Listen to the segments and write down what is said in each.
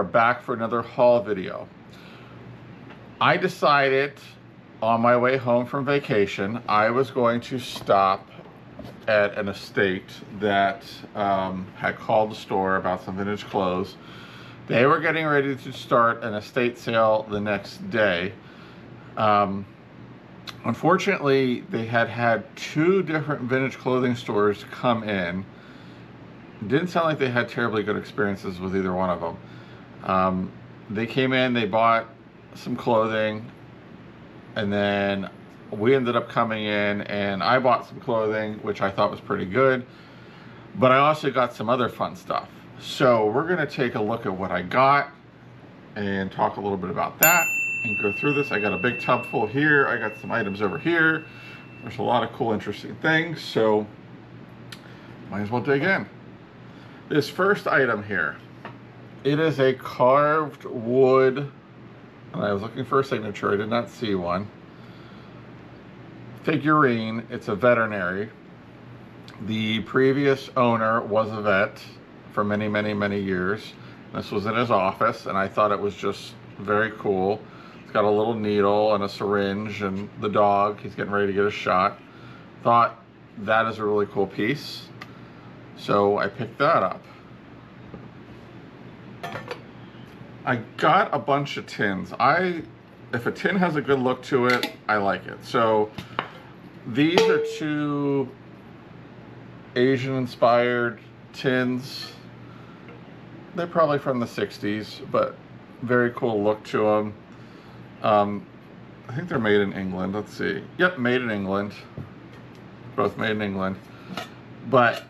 are back for another haul video. I decided on my way home from vacation, I was going to stop at an estate that had called the store about some vintage clothes. They were getting ready to start an estate sale the next day. Unfortunately, they had two different vintage clothing stores come in. It didn't sound like they had terribly good experiences with either one of them. They came in, they bought some clothing, and then we ended up coming in and I bought some clothing, which I thought was pretty good, but I also got some other fun stuff. So we're gonna take a look at what I got and talk a little bit about that and go through this. I got a big tub full here. I got some items over here. There's a lot of cool, interesting things, so might as well dig in. This first item here, it is a carved wood, and I was looking for a signature, I did not see one, figurine. It's a veterinary. The previous owner was a vet for many, many, many years. This was in his office, and I thought it was just very cool. It's got a little needle and a syringe, and the dog, he's getting ready to get a shot. Thought that is a really cool piece, so I picked that up. I got a bunch of tins. If a tin has a good look to it, I like it. So these are two Asian inspired tins. They're probably from the 60s, but very cool look to them. I think they're made in England. Let's see. Yep, made in England. Both made in England. But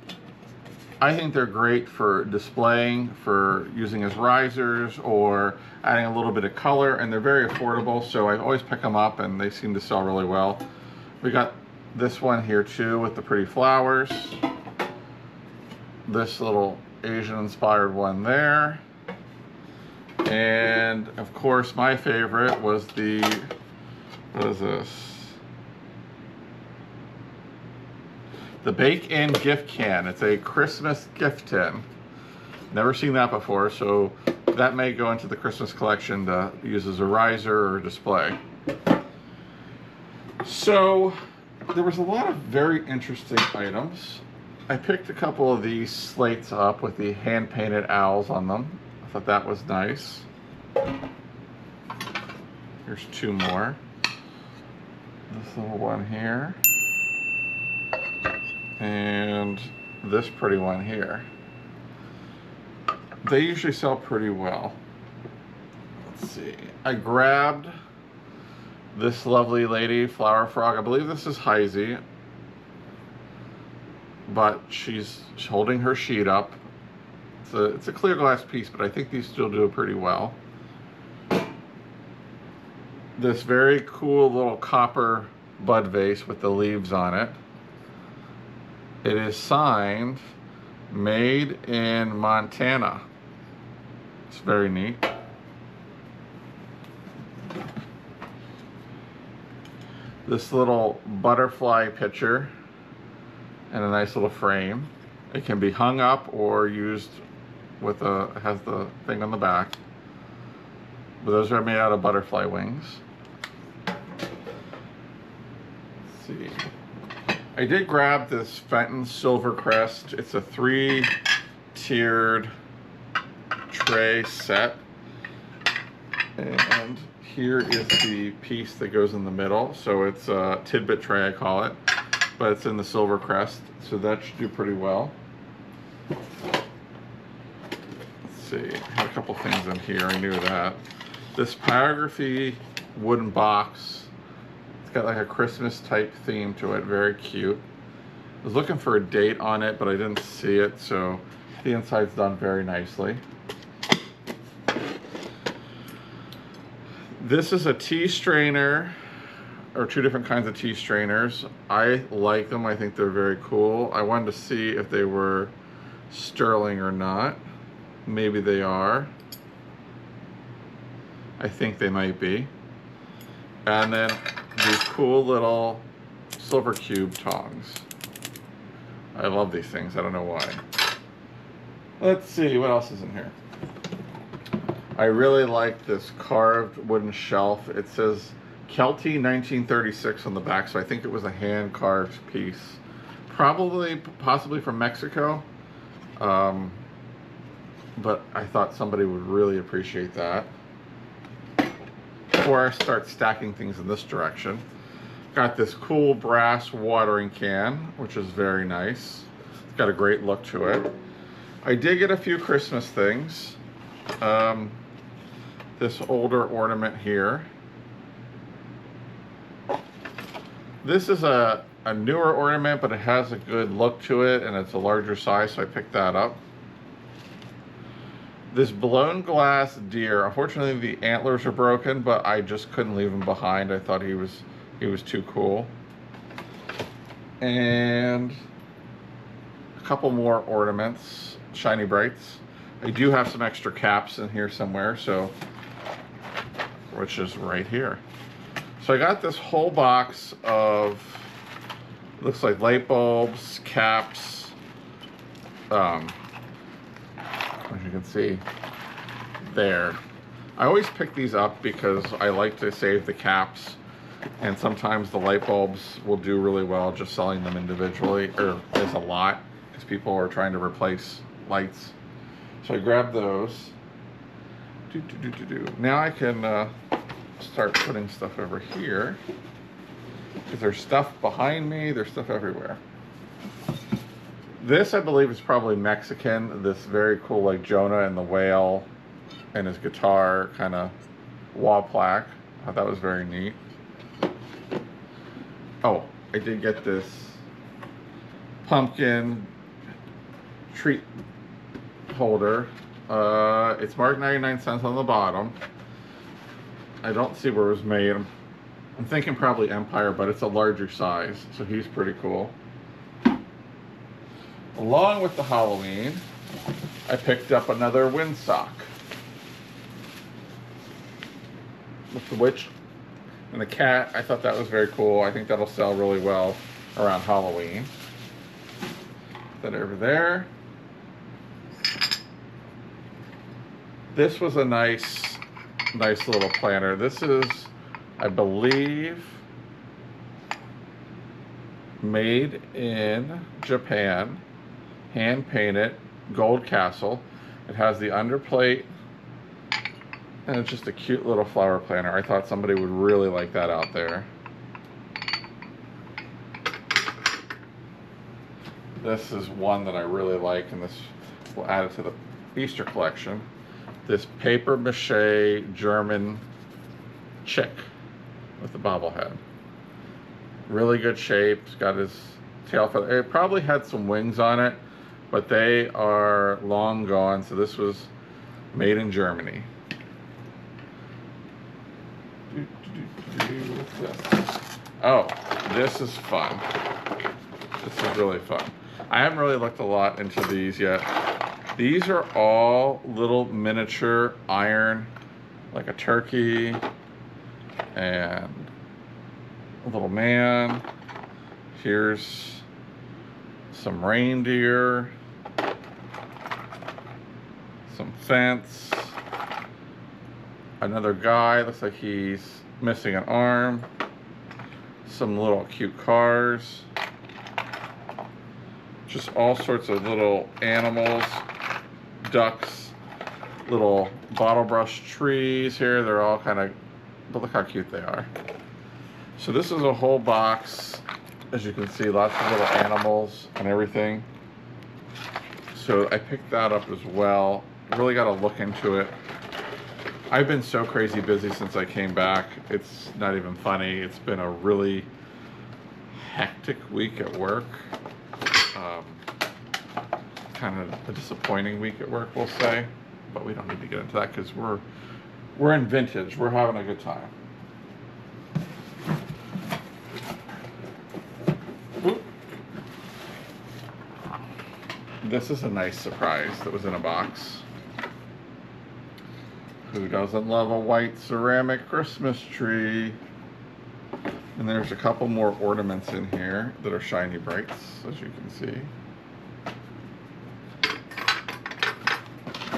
I think they're great for displaying, for using as risers, or adding a little bit of color, and they're very affordable, so I always pick them up and they seem to sell really well. We got this one here too with the pretty flowers. This little Asian inspired one there. And of course my favorite was the, what is this? The Bake-In gift can. It's a Christmas gift tin. Never seen that before, so that may go into the Christmas collection to use as a riser or display. So there was a lot of very interesting items. I picked a couple of these slates up with the hand-painted owls on them. I thought that was nice. Here's two more. This little one here. And this pretty one here. They usually sell pretty well. Let's see. I grabbed this lovely lady, Flower Frog. I believe this is Heisey, but she's holding her sheet up. It's a clear glass piece, but I think these still do pretty well. This very cool little copper bud vase with the leaves on it. It is signed, made in Montana. It's very neat. This little butterfly picture and a nice little frame. It can be hung up or used with it has the thing on the back. But those are made out of butterfly wings. Let's see. I did grab this Fenton Silvercrest. It's a 3-tiered tray set. And here is the piece that goes in the middle. So it's a tidbit tray, I call it. But it's in the Silvercrest, so that should do pretty well. Let's see, I had a couple things in here, I knew that. This Pyrography wooden box. Got like a Christmas type theme to it, very cute. I was looking for a date on it, but I didn't see it, so the inside's done very nicely. This is a tea strainer, or two different kinds of tea strainers. I like them, I think they're very cool. I wanted to see if they were sterling or not. Maybe they are. I think they might be. And then these cool little silver cube tongs. I love these things, I don't know why. Let's see, what else is in here? I really like this carved wooden shelf. It says Kelty 1936 on the back, so I think it was a hand-carved piece. Probably, possibly from Mexico. But I thought somebody would really appreciate that. Before I start stacking things in this direction, got this cool brass watering can, which is very nice. It's got a great look to it. I did get a few Christmas things. This older ornament here. This is a newer ornament, but it has a good look to it, and it's a larger size, so I picked that up. This blown glass deer. Unfortunately, the antlers are broken, but I just couldn't leave him behind. I thought he was too cool. And a couple more ornaments, Shiny Brights. I do have some extra caps in here somewhere, so, which is right here. So I got this whole box of, looks like light bulbs, caps, as you can see there. I always pick these up because I like to save the caps, and sometimes the light bulbs will do really well just selling them individually, or as a lot, because people are trying to replace lights. So I grabbed those. Now I can start putting stuff over here, because there's stuff behind me, there's stuff everywhere. This, I believe, is probably Mexican. This very cool, like Jonah and the whale and his guitar kind of wall plaque. I thought that was very neat. Oh, I did get this pumpkin treat holder. It's marked 99 cents on the bottom. I don't see where it was made. I'm thinking probably Empire, but it's a larger size, so he's pretty cool. Along with the Halloween, I picked up another windsock with the witch and the cat. I thought that was very cool. I think that'll sell really well around Halloween. Put that over there. This was a nice little planner. This is, I believe, made in Japan. Hand painted gold castle. It has the underplate, and it's just a cute little flower planner. I thought somebody would really like that out there. This is one that I really like, and this will add it to the Easter collection. This paper mache German chick with the bobblehead. Really good shape. It's got his tail feather. It probably had some wings on it, but they are long gone, so this was made in Germany. Oh, this is fun. This is really fun. I haven't really looked a lot into these yet. These are all little miniature iron, like a turkey and a little man. Here's some reindeer, some fence, another guy, looks like he's missing an arm, some little cute cars, just all sorts of little animals, ducks, little bottle brush trees here. They're all kind of, but look how cute they are. So this is a whole box. As you can see, lots of little animals and everything. So I picked that up as well. Really got to look into it. I've been so crazy busy since I came back. It's not even funny. It's been a really hectic week at work. Kind of a disappointing week at work, we'll say. But we don't need to get into that because we're in vintage. We're having a good time. This is a nice surprise that was in a box. Who doesn't love a white ceramic Christmas tree? And there's a couple more ornaments in here that are Shiny Brights, as you can see.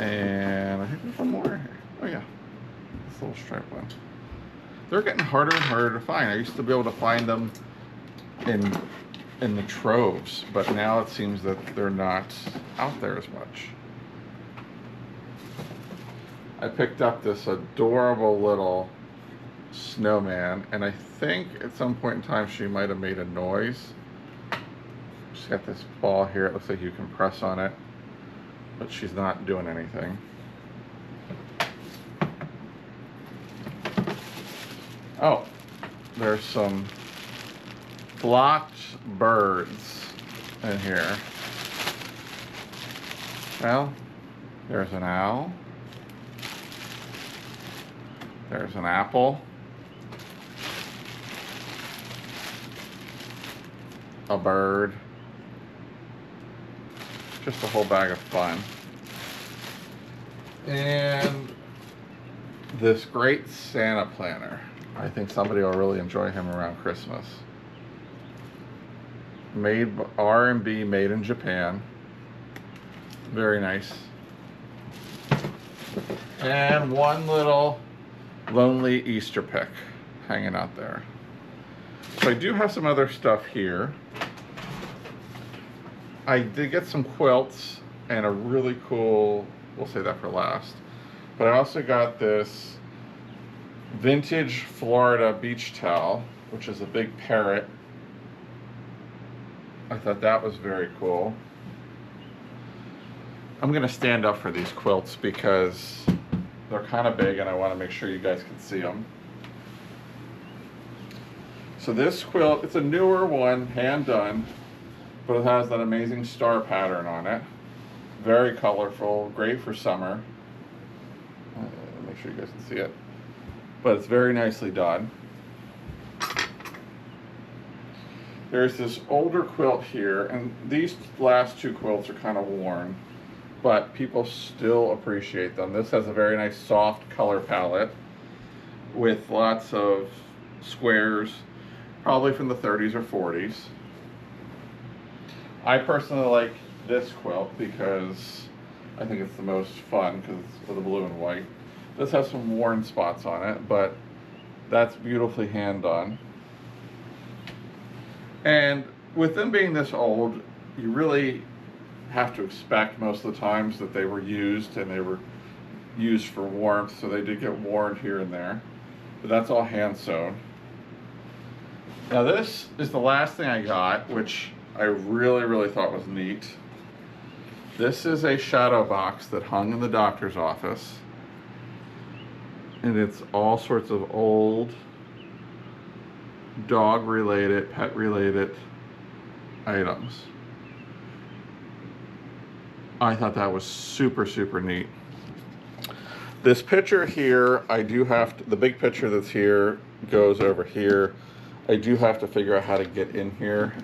And I think there's one more here. Oh yeah, this little striped one. They're getting harder and harder to find. I used to be able to find them in the troves, but now it seems that they're not out there as much. I picked up this adorable little snowman, and I think at some point in time she might have made a noise. She's got this ball here. It looks like you can press on it, but she's not doing anything. Oh, there's some flocked birds in here. Well, there's an owl. There's an apple. A bird. Just a whole bag of fun. And this great Santa planner. I think somebody will really enjoy him around Christmas. Made R&B, made in Japan. Very nice. And one little lonely Easter pick hanging out there. So I do have some other stuff here. I did get some quilts and a really cool, we'll save that for last. But I also got this vintage Florida beach towel, which is a big parrot. I thought that was very cool. I'm gonna stand up for these quilts because they're kind of big and I want to make sure you guys can see them. So this quilt, it's a newer one, hand done, but it has that amazing star pattern on it. Very colorful, great for summer. Make sure you guys can see it. But it's very nicely done. There's this older quilt here, and these last two quilts are kind of worn, but people still appreciate them. This has a very nice soft color palette with lots of squares, probably from the 30s or 40s. I personally like this quilt because I think it's the most fun because it's with the blue and white. This has some worn spots on it, but that's beautifully hand done. And with them being this old, you really have to expect most of the times that they were used, and they were used for warmth, so they did get worn here and there. But that's all hand sewn. Now this is the last thing I got, which I really thought was neat. This is a shadow box that hung in the doctor's office. And it's all sorts of old dog related, pet related items. I thought that was super neat. This picture here, I do have to, the big picture that's here goes over here. I do have to figure out how to get in here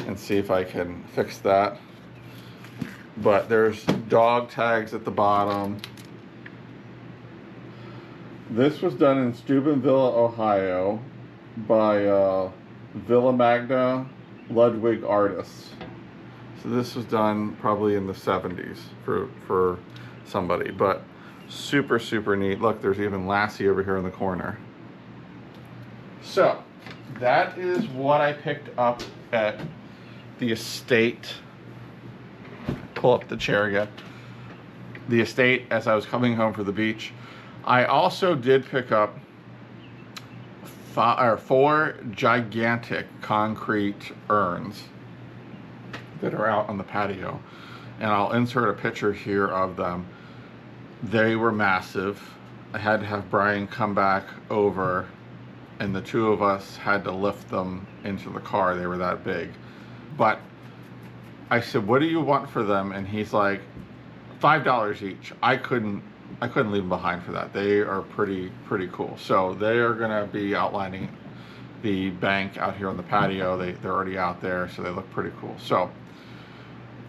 and see if I can fix that. But there's dog tags at the bottom. This was done in Steubenville, Ohio by Villa Magna Ludwig artists. So this was done probably in the 70s for somebody, but super neat. Look, there's even Lassie over here in the corner. So that is what I picked up at the estate. Pull up the chair again. The estate as I was coming home from the beach. I also did pick up 4 gigantic concrete urns that are out on the patio, and I'll insert a picture here of them. They were massive. I had to have Brian come back over, and the two of us had to lift them into the car. They were that big. But I said, what do you want for them? And he's like, $5 each. I couldn't leave them behind for that. They are pretty cool. So they are gonna be outlining the bank out here on the patio. They're already out there, so they look pretty cool. So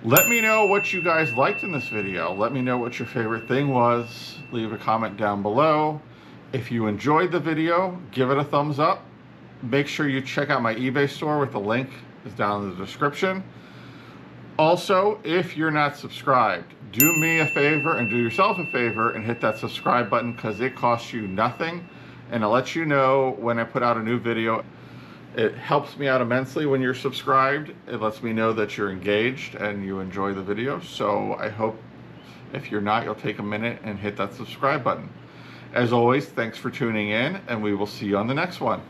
let me know what you guys liked in this video. Let me know what your favorite thing was. Leave a comment down below. If you enjoyed the video, give it a thumbs up. Make sure you check out my eBay store with the link is down in the description. Also, if you're not subscribed, do me a favor and do yourself a favor and hit that subscribe button, because it costs you nothing and it lets you know when I put out a new video. It helps me out immensely when you're subscribed. It lets me know that you're engaged and you enjoy the video. So I hope if you're not, you'll take a minute and hit that subscribe button. As always, thanks for tuning in, and we will see you on the next one.